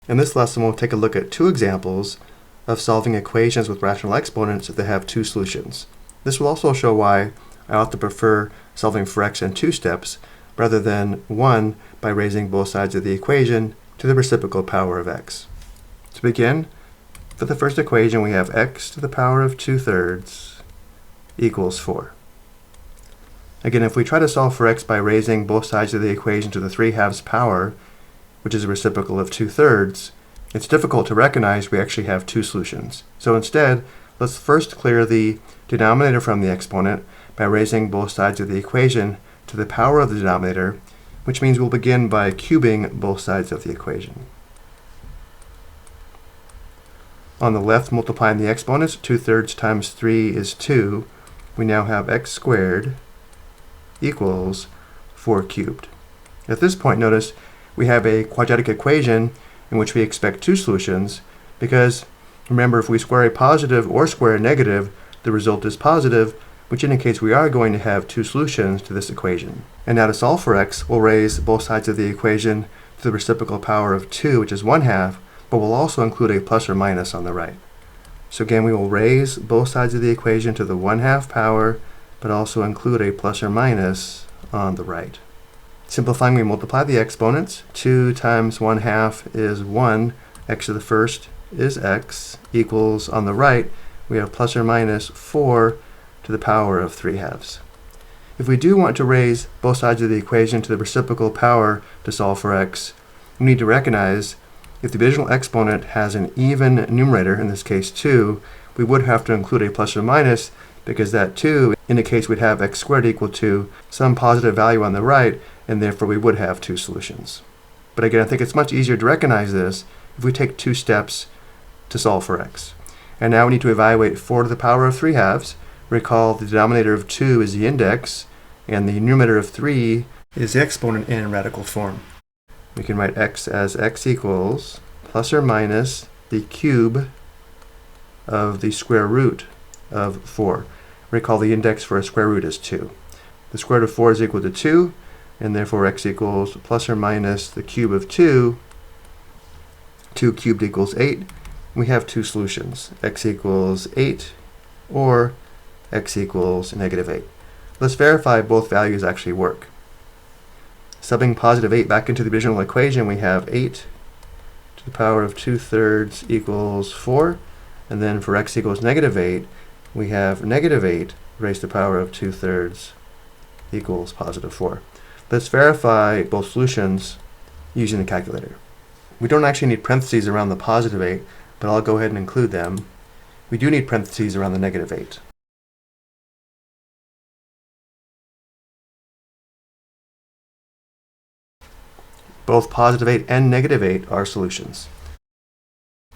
In this lesson, we'll take a look at two examples of solving equations with rational exponents that have two solutions. This will also show why I often prefer solving for x in two steps rather than one by raising both sides of the equation to the reciprocal power of x. To begin, for the first equation, we have x to the power of 2/3 equals 4. Again, if we try to solve for x by raising both sides of the equation to the 3/2 power, which is a reciprocal of 2/3, it's difficult to recognize we actually have two solutions. So instead, let's first clear the denominator from the exponent by raising both sides of the equation to the power of the denominator, which means we'll begin by cubing both sides of the equation. On the left, multiplying the exponents, 2/3 times 3 is 2. We now have x squared equals 4 cubed. At this point, notice we have a quadratic equation in which we expect two solutions because, remember, if we square a positive or square a negative, the result is positive, which indicates we are going to have two solutions to this equation. And now to solve for x, we'll raise both sides of the equation to the reciprocal power of 2, which is 1/2, but we'll also include a plus or minus on the right. So again, we will raise both sides of the equation to the 1/2 power, but also include a plus or minus on the right. Simplifying, we multiply the exponents. 2 times 1/2 is 1. X to the first is x equals, on the right, we have plus or minus 4 to the power of 3/2. If we do want to raise both sides of the equation to the reciprocal power to solve for x, we need to recognize if the original exponent has an even numerator, in this case 2, we would have to include a plus or minus because that 2 indicates we'd have x squared equal to some positive value on the right, and therefore we would have two solutions. But again, I think it's much easier to recognize this if we take two steps to solve for x. And now we need to evaluate 4 to the power of 3/2. Recall the denominator of 2 is the index, and the numerator of 3 is the exponent in radical form. We can write x as x equals plus or minus the cube of the square root of 4. Recall the index for a square root is 2. The square root of 4 is equal to 2, and therefore x equals plus or minus the cube of 2. 2 cubed equals 8. We have two solutions, x equals 8 or x equals -8. Let's verify both values actually work. Subbing positive 8 back into the original equation, we have 8 to the power of 2/3 equals 4. And then for x equals -8, we have -8 raised to the power of 2/3 equals +4. Let's verify both solutions using the calculator. We don't actually need parentheses around the +8, but I'll go ahead and include them. We do need parentheses around the -8. Both +8 and -8 are solutions.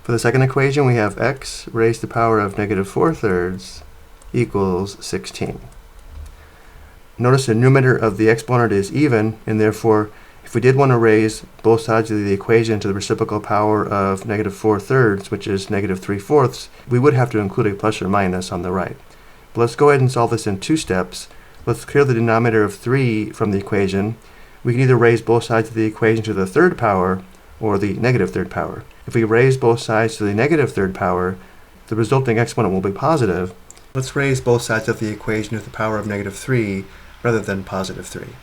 For the second equation, we have x raised to the power of -4/3 equals 16. Notice the numerator of the exponent is even, and therefore, if we did want to raise both sides of the equation to the reciprocal power of -4/3, which is -3/4, we would have to include a plus or minus on the right. But let's go ahead and solve this in two steps. Let's clear the denominator of 3 from the equation. We can either raise both sides of the equation to the third power or the -3rd power. If we raise both sides to the -3rd power, the resulting exponent will be positive. Let's raise both sides of the equation to the power of -3 rather than +3.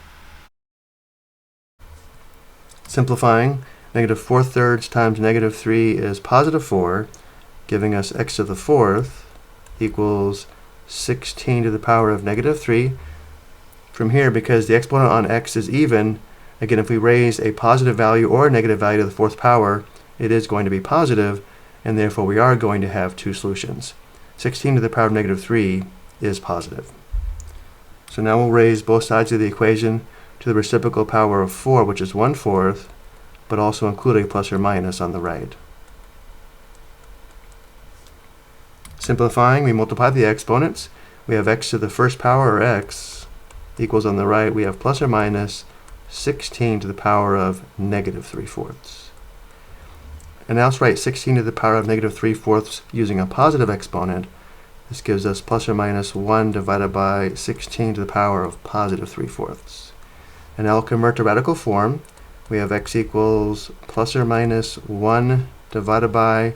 Simplifying, -4/3 times -3 is +4, giving us x to the 4th equals 16 to the power of -3. From here, because the exponent on x is even, again, if we raise a positive value or a negative value to the 4th power, it is going to be positive, and therefore we are going to have two solutions. 16 to the power of -3 is positive. So now we'll raise both sides of the equation to the reciprocal power of 4, which is 1/4, but also include a plus or minus on the right. Simplifying, we multiply the exponents. We have x to the first power, or x, equals, on the right, we have plus or minus 16 to the power of -3/4. And now let's write 16 to the power of -3/4 using a positive exponent. This gives us plus or minus 1 divided by 16 to the power of +3/4. And now I'll convert to radical form. we have x equals plus or minus 1 divided by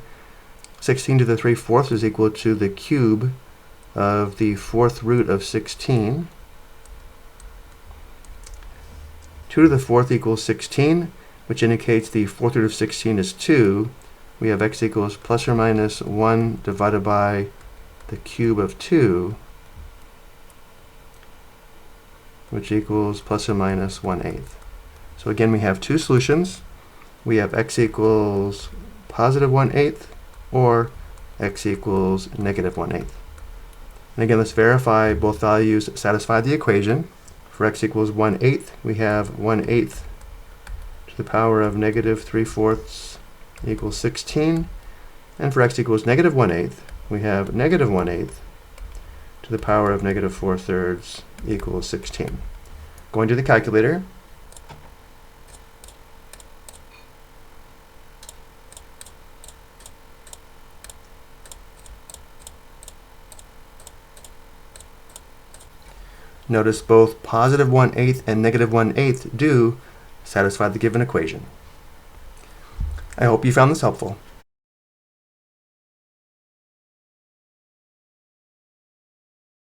16 to the 3/4 is equal to the cube of the 4th root of 16. 2 to the 4th equals 16, which indicates the 4th root of 16 is 2. We have x equals plus or minus 1 divided by the cube of 2, which equals plus or minus 1/8. So again, we have two solutions. We have x equals positive 1/8 or x equals negative 1/8. And again, let's verify both values satisfy the equation. For x equals 1/8, we have 1/8 to the power of negative 3/4 equals 16. And for x equals negative 1/8, we have negative 1/8 to the power of negative 4/3 equals 16. Going to the calculator, notice both positive 1/8 and negative 1/8 do satisfy the given equation. I hope you found this helpful.